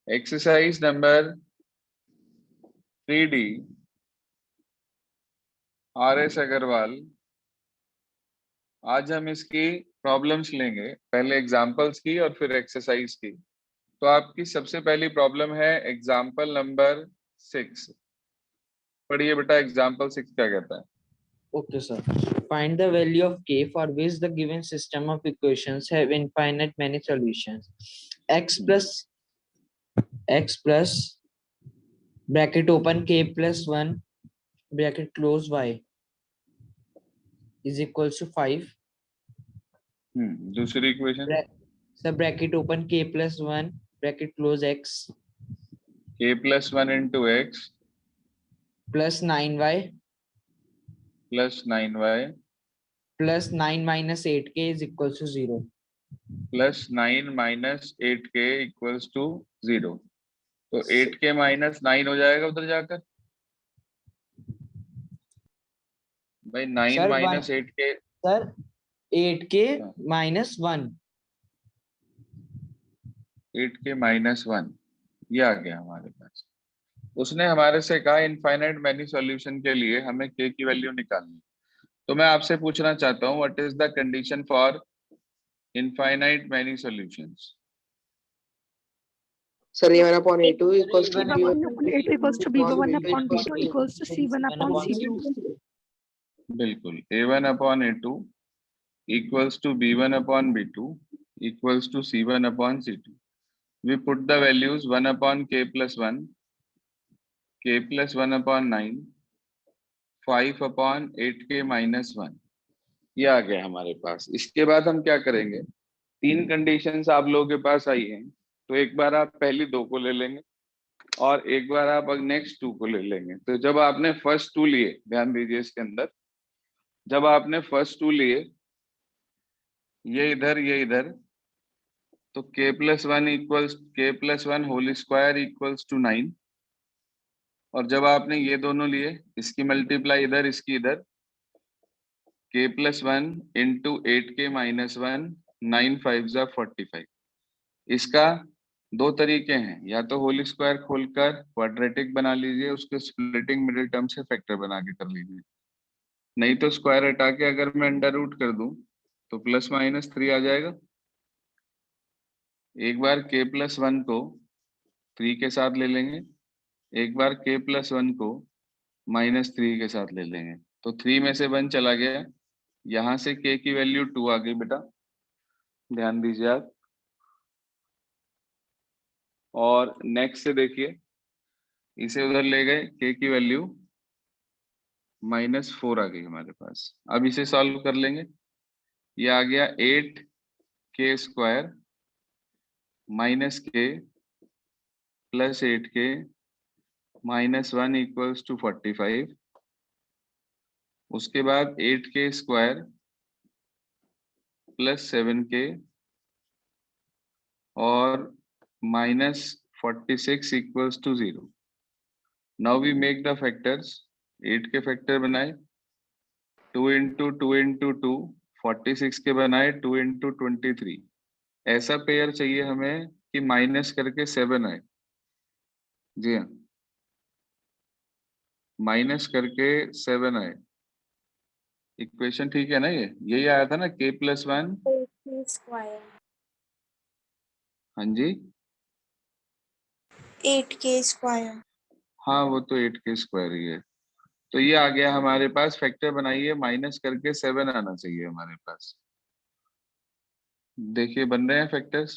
Exercise number 3D RS Agarwal. आज हम इसकी प्रॉब्लम्स लेंगे, पहले एग्जांपल्स की और फिर एक्सरसाइज की। तो आपकी सबसे पहली प्रॉब्लम है एग्जांपल नंबर 6। पढ़िए बेटा, एग्जांपल 6 क्या कहता है? Okay, sir. Find the value of k for which the given system of equations have infinite many solutions. x plus bracket open k plus 1 bracket close y is equals to 5. दूसरी equation Sub bracket open k plus 1 bracket close x k plus 1 into x plus 9y plus 9y plus 9 minus 8k is equals to 0. plus 9 minus 8k equals to 0। तो 8k minus 9 हो जाएगा उधर जाकर भाई। 9 Sir, minus 8k, sir, 8k minus 1. 8k minus 1 ये आ गया हमारे पास। उसने हमारे से कहा इनफाइनाइट मैनी सॉल्यूशन के लिए हमें k की वैल्यू निकालनी। तो मैं आपसे पूछना चाहता हूँ what is the condition for infinite many solutions? Sir, A1 upon A2 equals to B1 upon A2 equals to B1 upon B2 equals to C1 upon C2. बिल्कुल, A1 upon A2 equals to B1 upon B2 equals to C1 upon C2. We put the values 1 upon k plus 1, k plus 1 upon 9, 5 upon 8k minus 1। ये आ गया हमारे पास। इसके बाद हम क्या करेंगे? तीन कंडीशंस आप लोगों के पास आई हैं, तो एक बार आप पहली दो को ले लेंगे और एक बार आप नेक्स्ट टू को ले लेंगे। तो जब आपने फर्स्ट टू लिए, ध्यान दीजिए इसके अंदर, जब आपने फर्स्ट टू लिए, ये इधर, तो k plus 1 equals k plus 1 whole square equals to 9। और जब आपने ये दोनों लिए, इसकी मल्टीप्लाई इधर, इसकी इधर, k plus 1 into 8k minus 1, 9 5 जा 45। इसका दो तरीके हैं, या तो होल स्क्वायर खोलकर क्वाड्रेटिक बना लीजिए, उसके स्प्लिटिंग मिडिल टर्म से फैक्टर बना के कर लीजिए, नहीं तो स्क्वायर हटा के अगर मैं अंडर रूट कर दूं तो प्लस माइनस 3 आ जाएगा। एक बार k plus 1 को 3 के साथ ले लेंगे, एक बार k plus 1 को माइनस 3 के साथ ले लेंगे। तो 3 में से 1 चला गया, यहां से k की वैल्यू 2 आ गई बेटा, ध्यान दीजिए आप। और नेक्स्ट से देखिए, इसे उधर ले गए, k की वैल्यू -4 आ गई हमारे पास। अब इसे सॉल्व कर लेंगे, ये आ गया 8k square minus k plus 8k minus 1 equals to 45। उसके बाद 8k स्क्वायर प्लस 7k और minus 46 equals to 0। Now we make the factors. 8 के फैक्टर बनाए, 2 इंटू 2 इंटू 2, 46 के बनाए 2 इंटू 23। ऐसा पेयर चाहिए हमें कि माइनस करके 7 आए। जी हाँ, माइनस करके 7 आए। इक्वेशन ठीक है ना? ये यही आया था ना, k plus 1 स्क्वायर। हाँ जी, 8k स्क्वायर। हाँ वो तो 8k स्क्वायर ही है। तो ये आ गया हमारे पास, फैक्टर बनाइए, माइनस करके 7 आना चाहिए हमारे पास। देखिए बन रहे हैं फैक्टर्स,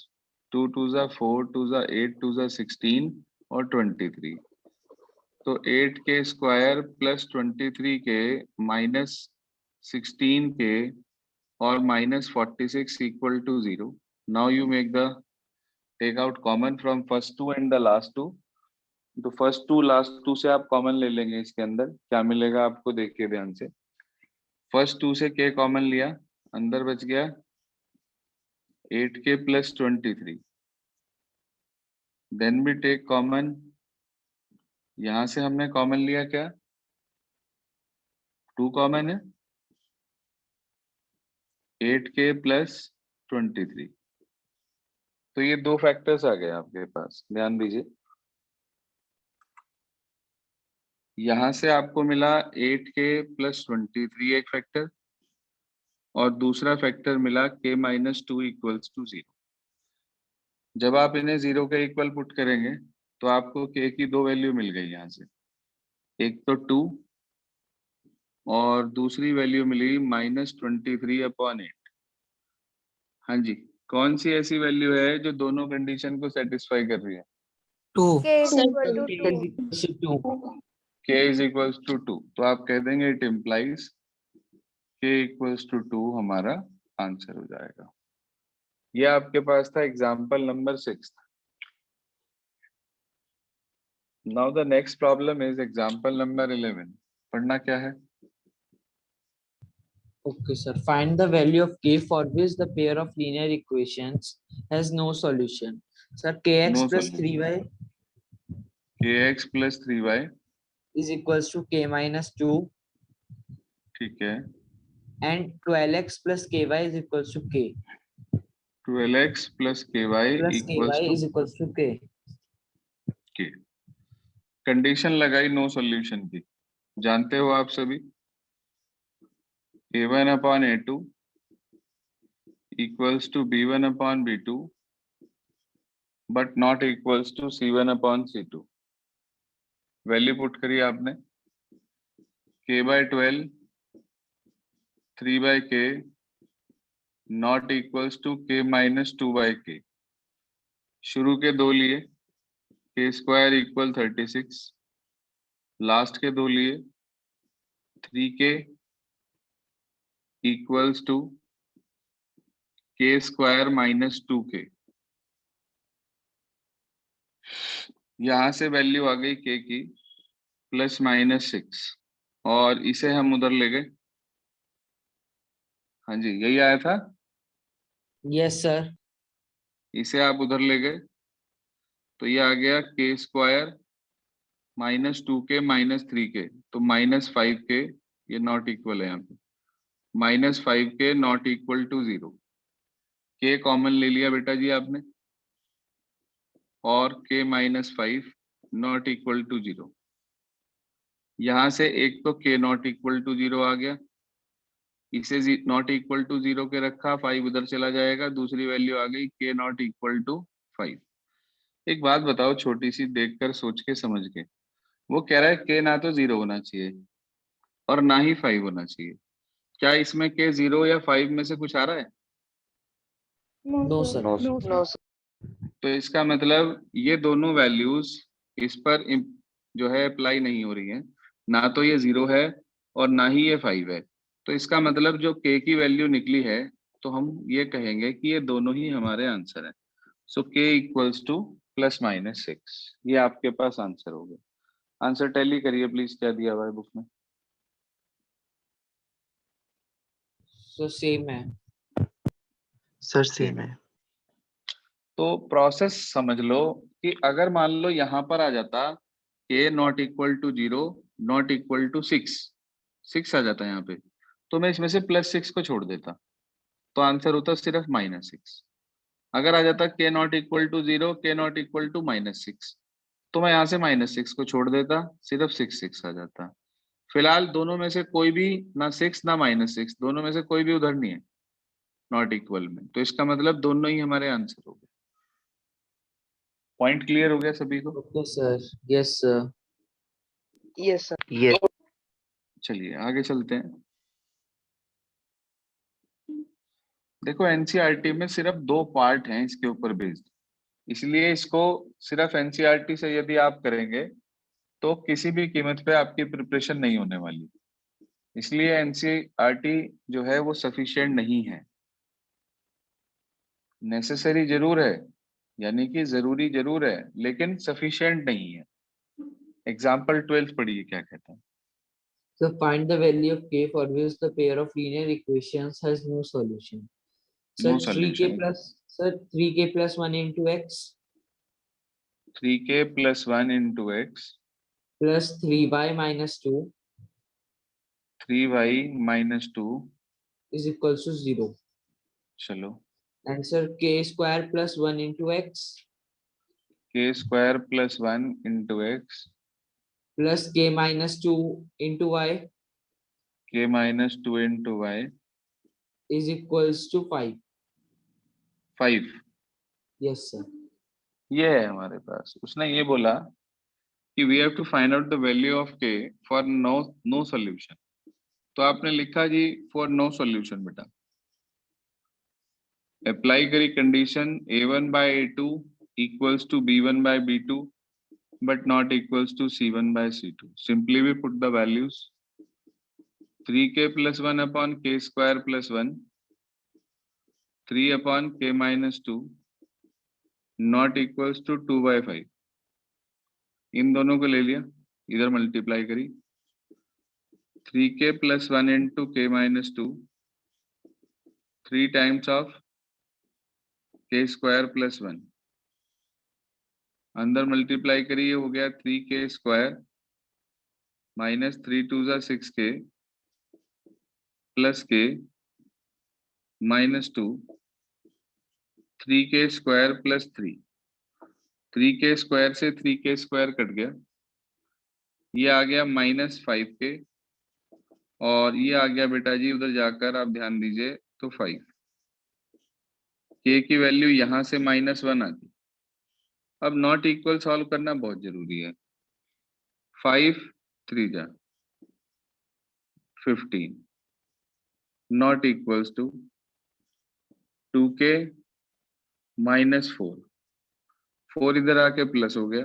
2 2 जा 4, 2 जा 8, 2 जा 16 और 23। तो 8k square plus 23k minus 16k और minus 46 equal to 0। Now you make the take out common from first two and the last two. तो फर्स्ट टू लास्ट टू से आप कॉमन ले लेंगे, इसके अंदर क्या मिलेगा आपको देखिए ध्यान से। फर्स्ट टू से k कॉमन लिया, अंदर बच गया 8k प्लस 23। देन भी टेक कॉमन, यहां से हमने कॉमन लिया क्या, 2 कॉमन है, 8k प्लस 23। तो ये दो फैक्टर्स आ गए आपके पास, ध्यान दीजिए। यहां से आपको मिला 8k + 23 एक फैक्टर, और दूसरा फैक्टर मिला k - 2 = 0। जब आप इन्हें 0 के इक्वल पुट करेंगे तो आपको k की दो वैल्यू मिल गई यहाँ से, एक तो 2 और दूसरी वैल्यू मिली -23/8। हाँ जी, कौन सी ऐसी वैल्यू है जो दोनों कंडीशन को सेटिस्फाई कर रही है? 2 K is equal to k 2. is equal to 2 k = 2, तो आप कह देंगे इट इम्प्लाइज k = 2 हमारा आंसर हो जाएगा। ये आपके पास था example number 6। Now the next problem is example number 11। पढ़ना क्या है? Okay, sir. Find the value of k for which the pair of linear equations has no solution. Sir, kx No plus solution. 3y kx + 3y, is equals to k minus 2 ठीक है, and 12x plus ky is equals to k 12x + ky plus ky = is equals to k. k। Condition लगाई no solution की, जानते हो आप सभी। a1/a2 = b1/b2 but not equals to c1/c2। Value put करी आपने, k/12 3/k not equals to k - 2/k। शुरू के दो लिए k² = 36, लास्ट के दो लिए 3k equals to k² - 2k। यहां से वैल्यू आ गई k की +-6, और इसे हम उधर ले गए। हाँ जी, यही आया था, Yes, sir. इसे आप उधर ले गए तो ये आ गया k² - 2k - 3k, तो -5k, ये नॉट इक्वल है यहाँ पे, -5k not equal to 0। k common ले लिया बेटा जी आपने, और k - 5 नॉट इक्वल टू 0। यहां से एक तो k नॉट इक्वल टू 0 आ गया, इसे नॉट इक्वल टू 0 के रखा, 5 उधर चला जाएगा, दूसरी वैल्यू आ गई k नॉट इक्वल टू 5। एक बात बताओ छोटी सी, देखकर सोच के समझ के, वो कह रहा है k ना तो 0 होना चाहिए और ना ही 5 होना चाहिए। क्या इसमें k 0 या 5 में से कुछ आ रहा है? No, sir. No, sir. No, sir. तो इसका मतलब ये दोनों वैल्यूज इस पर जो है अप्लाई नहीं हो रही है, ना तो ये 0 है और ना ही ये 5 है। तो इसका मतलब जो k की वैल्यू निकली है, तो हम ये कहेंगे कि ये दोनों ही हमारे आंसर है। सो k = +-6, ये आपके पास आंसर हो गया। आंसर टैली करिए प्लीज, क्या दिया हुआ है बुक में? So same है। सर सेम है। तो प्रोसेस समझ लो कि अगर मान लो यहाँ पर आ जाता k not equal to 0 not equal to 6 आ जाता यहाँ पे, तो मैं इसमें से +6 को छोड़ देता, तो आंसर होता सिर्फ -6। अगर आ जाता k not equal to 0 k not equal to -6, तो मैं यहाँ से -6 को छोड़ देता, सिर्फ 6 आ जाता। फिलहाल दोनों में से कोई भी, ना 6 ना -6, दोनों में से कोई भी उधर नहीं है नॉट इक्वल में, तो इसका मतलब दोनों ही हमारे आंसर हो गए। पॉइंट क्लियर हो गया सभी को? Okay, sir. Yes, sir. Yes sir. Yes. चलिए आगे चलते हैं। देखो एनसीईआरटी में सिर्फ 2 पार्ट हैं इसके ऊपर बेस्ड, इसलिए इसको सिर्फ एनसीईआरटी से यदि आप करेंगे तो किसी भी कीमत पे आपकी प्रिपरेशन नहीं होने वाली, इसलिए एनसीईआरटी जो है वो सफिशिएंट नहीं है। नेसेसरी जरूर है, यानी कि जरूरी जरूर है, लेकिन सफिशिएंट नहीं है। एग्जाम्पल 12 पढ़िए क्या कहता है। So find the value of k for which the pair of linear equations has no solution. Sir, no 3k solution. plus, sir, 3k plus 1 into x 3k + 1 × x plus 3y minus 2 3y - 2, is equals to 0. चलो Answer k square plus 1 into x k square plus 1 into x plus k minus 2 into y k minus 2 into y is equals to 5. 5. Yes, sir. ये है हमारे पास. उसने ये बोला कि we have to find out the value of k for no solution. तो आपने लिखा जी for no solution बेटा. अप्लाई करी condition a1 by a2 equals to b1 by b2 but not equals to c1 by c2. Simply we put the values 3k plus 1 upon k square plus 1, 3 upon k minus 2 not equals to 2 by 5. इन दोनों को ले लिया, इधर multiply करी 3k plus 1 into k minus 2 3 times of k square plus 1 अंदर multiply करी, ये हो गया 3k स्क्वायर माइनस 3 2 जा 6k plus k minus 2 3k square plus 3 3k square से 3k स्क्वायर कट गया, ये आ गया माइनस 5k और ये आ गया बेटा जी उधर जाकर आप ध्यान दीजिए तो 5. k की वैल्यू यहां से -1 आती. अब नॉट इक्वल सॉल्व करना बहुत जरूरी है. 5 3 जा 15 not equals to 2k minus 4 4 इधर आके प्लस हो गया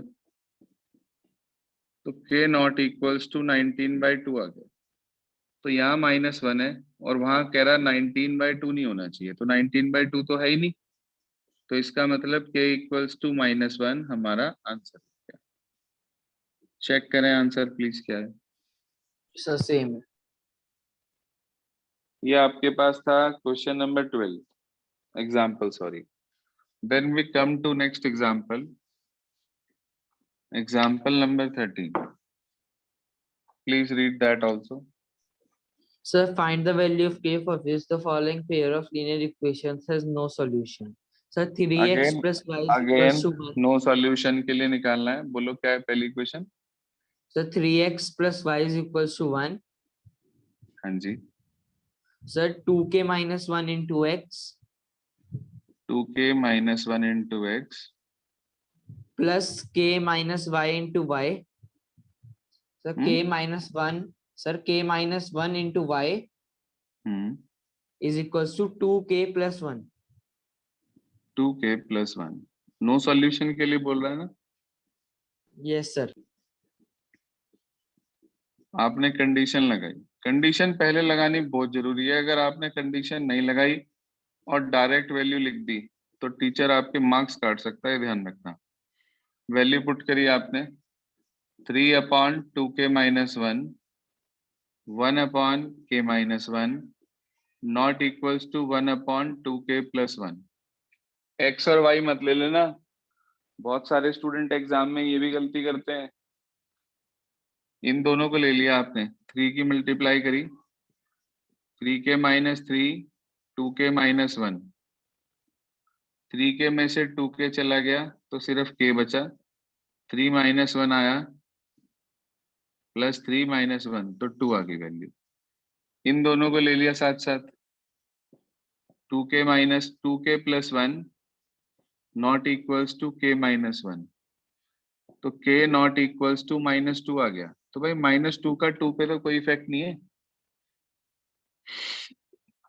तो k not equals to 19 by 2 आ गया. तो यहाँ -1 है और वहां कह रहा 19 by 2 नहीं होना चाहिए, तो 19 by 2 तो है ही नहीं, तो इसका मतलब k इक्वल्स टू -1 हमारा आंसर है. चेक करें आंसर प्लीज क्या है. Sir, same. ये आपके पास था question number 12 example, sorry. Then we come to next example, example number 13. Please read that also. Sir, find the value of k for which the following pair of linear equations has no solution. Sir, 3x again plus y is again equals to 1. No solution के लिए निकालना है. बोलो क्या है पहली question. Sir, 3x plus y is equals to 1. हाँ जी. Sir, 2k minus 1 into x 2k minus 1 into x plus k minus y into y. Sir, k minus 1. Sir, k minus 1 into y is equals to 2k plus 1. 2k plus 1. No solution के लिए बोल रहा है ना. Yes, sir. आपने condition लगाई. Condition पहले लगानी बहुत जरूरी है. अगर आपने कंडीशन नहीं लगाई और डायरेक्ट वैल्यू लिख दी तो टीचर आपके मार्क्स काट सकता है, ध्यान रखना. वैल्यू पुट करी आपने 3 upon 2k minus 1 1 upon k minus 1 not equals to 1 upon 2k plus 1. x और y मत ले लेना, बहुत सारे स्टूडेंट एग्जाम में ये भी गलती करते हैं. इन दोनों को ले लिया आपने, 3 की मल्टीप्लाई करी 3k minus 3 2k minus 1 3k में से 2k चला गया तो सिर्फ k बचा, 3 माइनस 1 आया प्लस 3 माइनस 1 तो 2 आ गई वैल्यू. इन दोनों को ले लिया साथ साथ 2k minus 2k plus 1 not equals to k minus 1 तो k नॉट इक्वल्स टू -2 आ गया. तो भाई -2 का 2 पे तो कोई इफेक्ट नहीं है.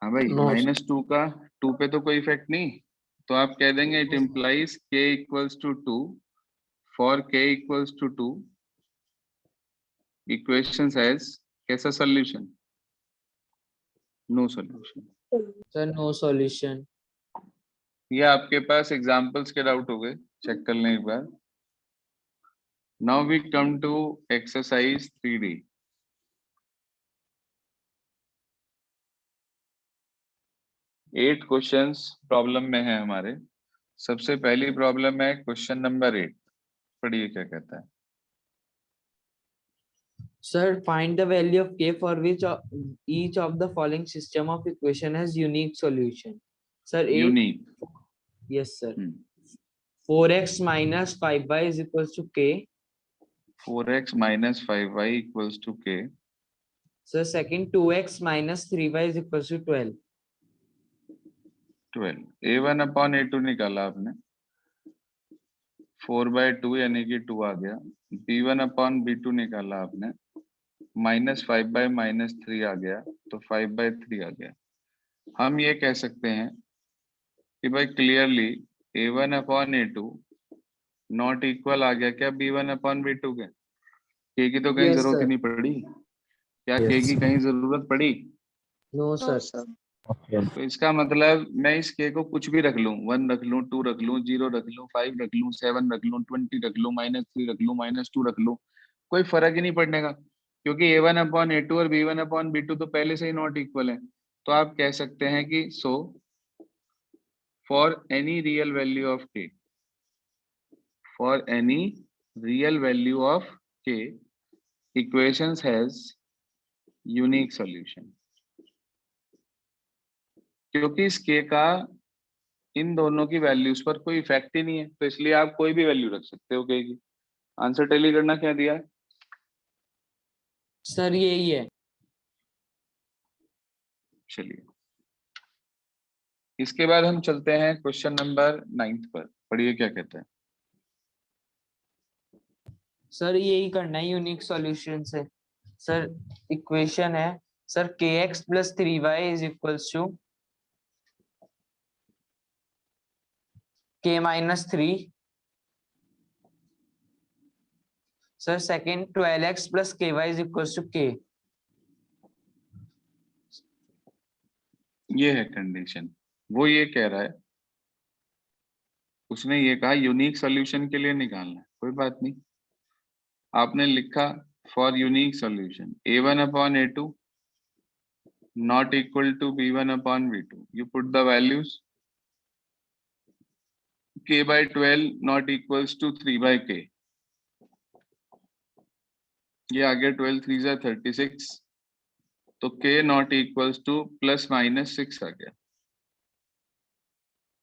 हाँ भाई No, sir. -2 का 2 पे तो कोई इफेक्ट नहीं, तो आप कह देंगे it implies k equals to 2 for k equals to 2 equation has कैसा solution. No solution. Sir, no solution. ये आपके पास एग्जांपल्स के डाउट हो गए, चेक कर लें एक बार. Now we come to exercise 3D. 8 questions problem में है हमारे. सबसे पहली प्रॉब्लम है क्वेश्चन नंबर 8. पढ़िए क्या कहता है. Sir, find the value of k for which each of the following system of equation has unique solution. Sir a unique. Yes sir 4x minus 5y is equals to k. 4x minus 5y equals to k. So second 2x minus 3y is equals to 12. 12 a1 upon a2 निकाला आपने 4/2 यानी कि 2 आ गया। b1 upon b2 निकाला आपने -5/-3 आ गया तो 5/3 आ गया। हम ये कह सकते हैं कि भाई clearly a1 upon a2 not equal आ गया क्या b1 अपॉन b2 के। k की तो कहीं Yes, जरूरत ही sir. नहीं पड़ी, क्या Yes. k की कहीं जरूरत पड़ी? No, No, sir. sir. तो इसका मतलब मैं इस k को कुछ भी रख लूं, 1 रख लूं, 2 रख लूं, 0 रख लूं, 5 रख लूं, 7 रख लूं, 20 रख लूं, -3 रख लूं, -2 रख लूं, कोई फर्क ही नहीं पड़ने का, क्योंकि a1 अपॉन a2 और b1 अपॉन b2 तो पहले से ही नॉट इक्वल है। तो आप कह सकते हैं कि so for any real value of k, for any real value of k, equations has unique solution. क्योंकि इस k का इन दोनों की वैल्यूज पर कोई इफेक्ट ही नहीं है, तो इसलिए आप कोई भी वैल्यू रख सकते हो k की। आंसर टेली करना क्या दिया है? सर यही है। चलिए इसके बाद हम चलते हैं क्वेश्चन नंबर 9 पर। पढ़िए क्या कहते हैं। सर यही करना है यूनिक सॉल्यूशन से। सर इक्वेशन है sir kx plus 3y is equals to k minus 3. Sir second 12x plus ky is equals to k. ये है कंडीशन, वो ये कह रहा है, उसने ये कहा यूनिक सॉल्यूशन के लिए निकालना है, कोई बात नहीं। आपने लिखा for unique solution a1 upon a2 not equal to b1 upon b2, you put the values k/12 not equals to 3/k, ये आ गया 12 3 जा 36, तो k नॉट इक्वल्स टू +-6 आ गया।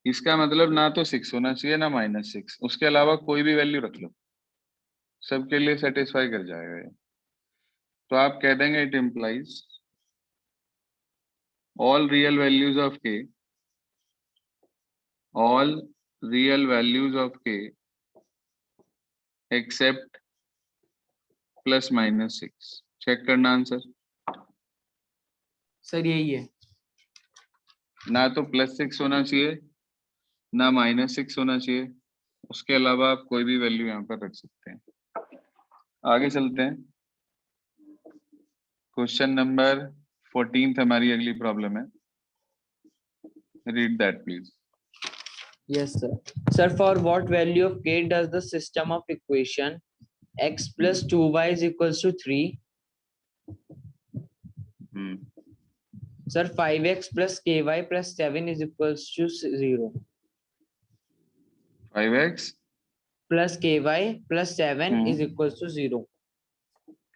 इसका मतलब ना तो 6 होना चाहिए ना -6, उसके अलावा कोई भी वैल्यू रख लो, सबके लिए सेटिस्फाई कर जाएगा ये। तो आप कह देंगे it implies all real values of k, all real values of k except +-6। Check करना आंसर, सर यही है। ना तो +6 होना चाहिए ना -6 होना चाहिए, उसके अलावा आप कोई भी वैल्यू यहाँ पर रख सकते हैं। आगे चलते हैं, क्वेश्चन नंबर 14 हमारी अगली प्रॉब्लम है, read that please. Yes, sir. Sir, for what value of k does the system of equation x plus 2y is equals to 3? Sir, 5x plus ky plus 7 is equals to 0. 5x Plus ky plus 7 is equals to 0.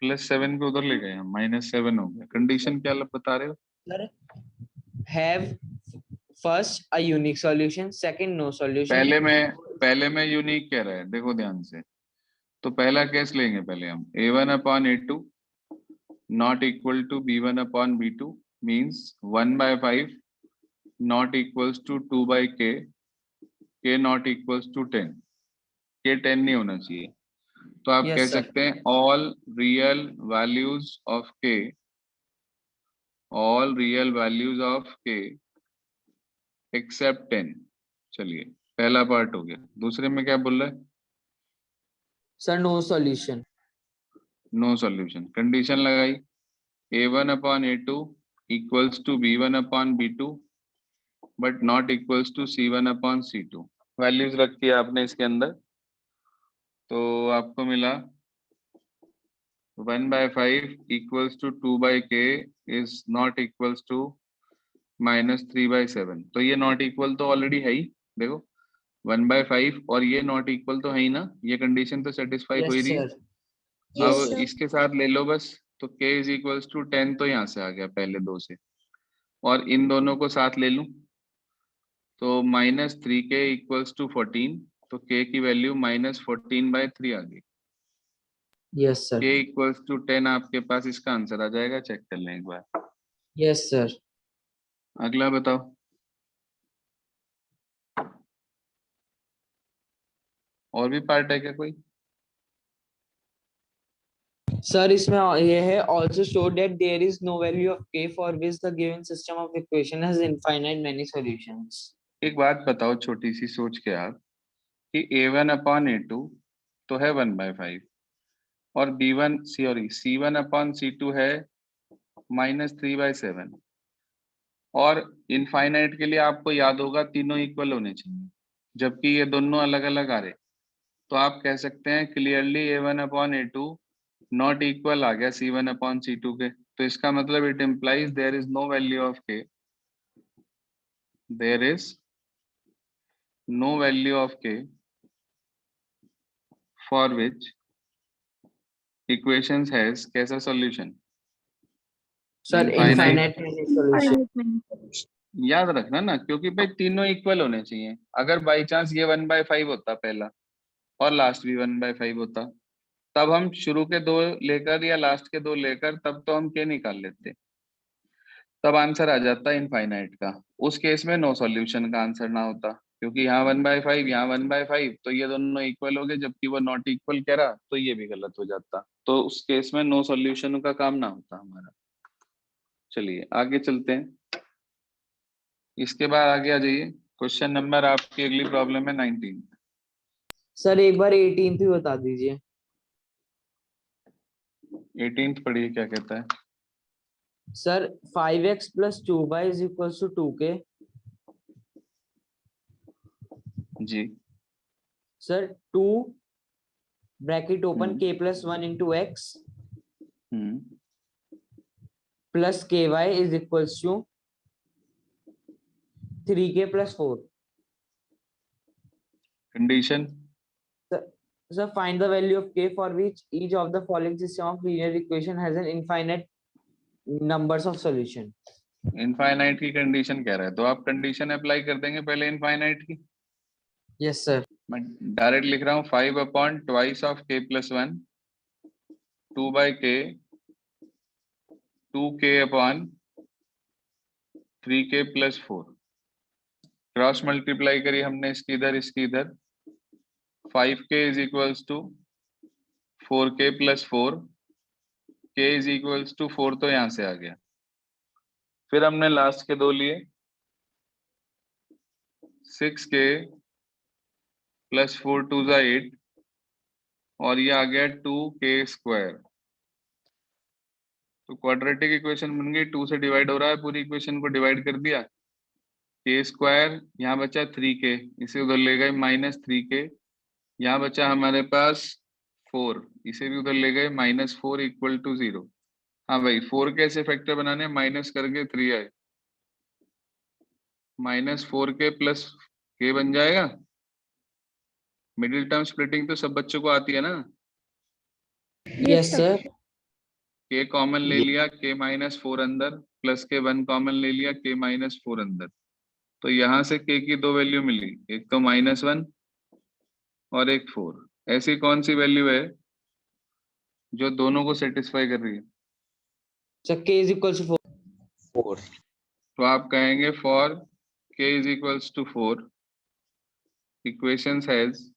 +7 को उधर ले गए हम, -7 हो गया। Condition क्या बता रहे हो? Sir, have first a unique solution, second no solution. पहले में यूनिक कह रहा है, देखो ध्यान से। तो पहला केस लेंगे पहले हम, a1 upon a2 not equal to b1 upon b2 means 1/5 not equals to 2/k, k not equals to 10, k 10 नहीं होना चाहिए। तो आप Yes, कह sir. सकते हैं all real values of k, all real values of k except 10। चलिए पहला पार्ट हो गया। दूसरे में क्या बोल रहा है? Sir, no solution. No solution. Condition लगाई a1 upon a2 equals to b1 upon b2 but not equals to c1 upon c2। Values रखी है आपने इसके अंदर, तो आपको मिला 1/5 equals to 2/k is not equals to -3/7। तो ये नॉट इक्वल तो ऑलरेडी है ही, देखो 1/5 और ये नॉट इक्वल तो है ही ना, ये कंडीशन तो सेटिस्फाई हो ही Yes, रही है। sir. Yes, अब sir. इसके साथ ले लो बस, तो k इज इक्वल्स टू 10 तो यहाँ से आ गया पहले दो से, और इन दोनों को साथ ले लूं तो -3k इक्वल्स टू 14, तो k की वैल्यू -14/3 आ गई। Yes sir. k equals to 10 आपके पास इसका आंसर आ जाएगा, चेक कर लें एक बार। Yes sir. अगला बताओ। और भी पार्ट है क्या कोई? सर इसमें ये है also show that there is no value of k for which the given system of equation has infinite many solutions. एक बात बताओ छोटी सी सोच के आप, कि a1/a2 तो है 1/5 और c1/c2 है -3/7, और इनफाइनाइट के लिए आपको याद होगा तीनों इक्वल होने चाहिए, जबकि ये दोनों अलग अलग आ रहे। तो आप कह सकते हैं क्लियरली a1/a2 नॉट इक्वल आ गया c1/c2 के। तो इसका मतलब it implies there is no value of k, there is no value of k for which equations has कैसा solution? Sir Infinite. infinite many solutions. Finite many solutions. याद रखना ना, क्योंकि भाई तीनों इक्वल होने चाहिए। अगर बाई चांस ये 1/5 होता पहला और लास्ट भी 1/5 होता, तब हम शुरू के दो लेकर या लास्ट के दो लेकर तब तो हम के निकाल लेते, तब आंसर आ जाता इनफाइनाइट का। उस केस में नो सॉल्यूशन का आंसर ना होता, क्योंकि यहाँ 1/5 यहाँ 1/5, तो ये दोनों इक्वल हो गए, जबकि वो नॉट इक्वल कह रहा, तो ये भी गलत हो जाता। तो उस केस में नो सॉल्यूशन का काम ना होता हमारा। चलिए आगे चलते हैं। इसके बाद आगे आ जाइए, क्वेश्चन नंबर आपकी अगली प्रॉब्लम है 19। सर एक बार 18th भी बता दीजिए। 18th पढ़िए क्या कहता है। Sir 5x plus 2y is equals to 2k. जी। Sir 2 bracket open hmm. k plus 1 into x hmm. plus ky is equals to 3k plus 4. Condition. So find the value of k for which each of the following system of linear equation has an infinite numbers of solution. Infinite की condition कह रहा है, तो आप condition apply कर देंगे पहले infinite की। Yes sir. मैं डायरेक्ट लिख रहा हूँ 5/2 of k plus 1 2/k 2k/3k plus 4। Cross multiply करी हमने इसकी इधर इसकी इधर, 5k is equals to 4k plus 4, k is equals to 4, तो यहां से आ गया। फिर हमने लास्ट के दो लिए, 6k plus 4 2 is 8, और ये आ गया 2k स्क्वायर। तो क्वाड्रेटिक इक्वेशन बन गई, 2 से डिवाइड हो रहा है, पूरी इक्वेशन को डिवाइड कर दिया। k स्क्वायर, यहाँ बचा 3k, इसे उधर ले गए -3k, यहाँ बचा हमारे पास 4, इसे भी उधर ले गए -4 इक्वल टू 0। हाँ भाई 4 कैसे फैक्टर बनाने, माइनस करके 3 आए, -4k प्लस k बन जाएगा। मिडिल टर्म स्प्लिटिंग तो सब बच्चों को आती है ना। Yes sir. k कॉमन ले लिया, k -4 अंदर, प्लस के 1 कॉमन ले लिया, k -4 अंदर। तो यहाँ से k की दो वैल्यू मिली, एक तो -1 और एक 4। ऐसी कौन सी वैल्यू है जो दोनों को सेटिस्फाई कर रही है? So k is equals to 4. तो आप कहेंगे for k is equals to 4 equations has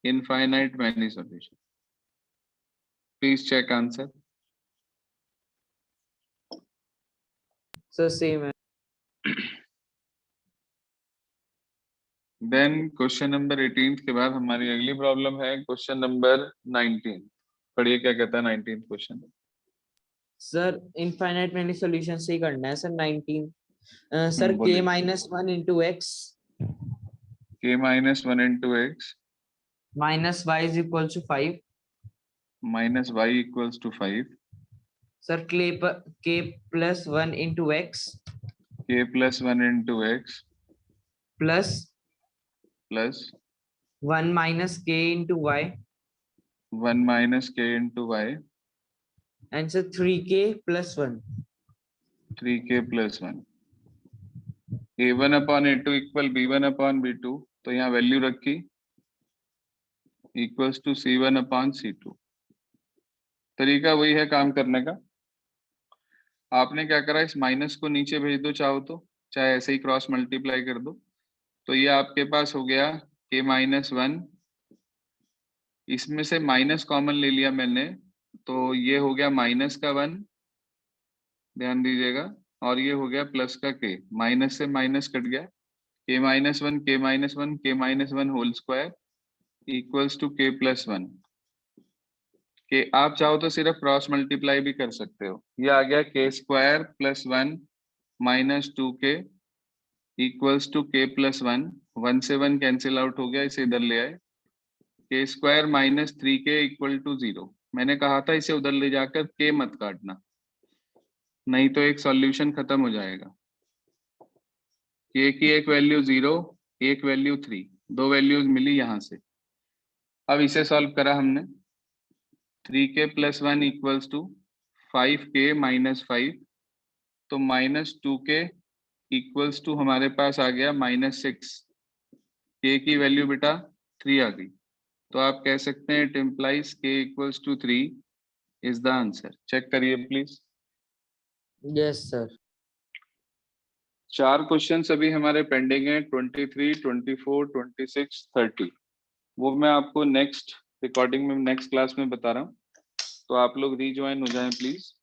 infinite many solutions. Please check answer. So same है। देन क्वेश्चन नंबर 18 के बाद हमारी अगली प्रॉब्लम है क्वेश्चन नंबर 19। पढ़िए क्या कहता है 19th question. Sir infinite many solution से ही करना है सर 19। सर k बोलिए। -1 into x k -1 into x minus y is equals to 5. minus y equals to 5, sir k plus 1 into x k plus 1 into x plus plus 1 minus k into y 1 minus k into y, and sir 3k plus 1. 3k plus 1। A1 upon A2 equal B1 upon B2, तो यहाँ value रखी equals to C1 upon C2। तरीका वही है काम करने का। आपने क्या करा, इस माइनस को नीचे भेज दो चाहो तो, चाहे ऐसे ही क्रॉस मल्टीप्लाई कर दो। तो ये आपके पास हो गया k-1, इसमें से माइनस कॉमन ले लिया मैंने, तो ये हो गया माइनस का 1, ध्यान दीजिएगा, और ये हो गया प्लस का k, माइनस से माइनस कट गया, k-1 k-1 k-1 whole square equals to k+1 के। आप चाहो तो सिर्फ क्रॉस मल्टीप्लाई भी कर सकते हो। ये आ गया k² + 1 - 2k equals to k+1, 1 से 1 कैंसिल आउट हो गया, इसे इधर ले आए, k² - 3k = 0। मैंने कहा था इसे उधर ले जाकर k मत काटना, नहीं तो एक सॉल्यूशन खत्म हो जाएगा। k की एक वैल्यू 0, एक वैल्यू 3, दो वैल्यूज मिली यहाँ से। अब इसे सॉल्व करा हमने, 3k + 1 = 5k - 5, तो -2k इक्वल्स टू हमारे पास आ गया -6। k की वैल्यू बेटा 3 आ गई, तो आप कह सकते हैं it implies k = 3 is the answer. Check करिए प्लीज। Yes sir. 4 क्वेश्चन अभी हमारे पेंडिंग हैं, 23, 24, 26, 30। वो मैं आपको नेक्स्ट रिकॉर्डिंग में नेक्स्ट क्लास में बता रहा हूँ, तो आप लोग रीज्वाइन हो जाएं प्लीज।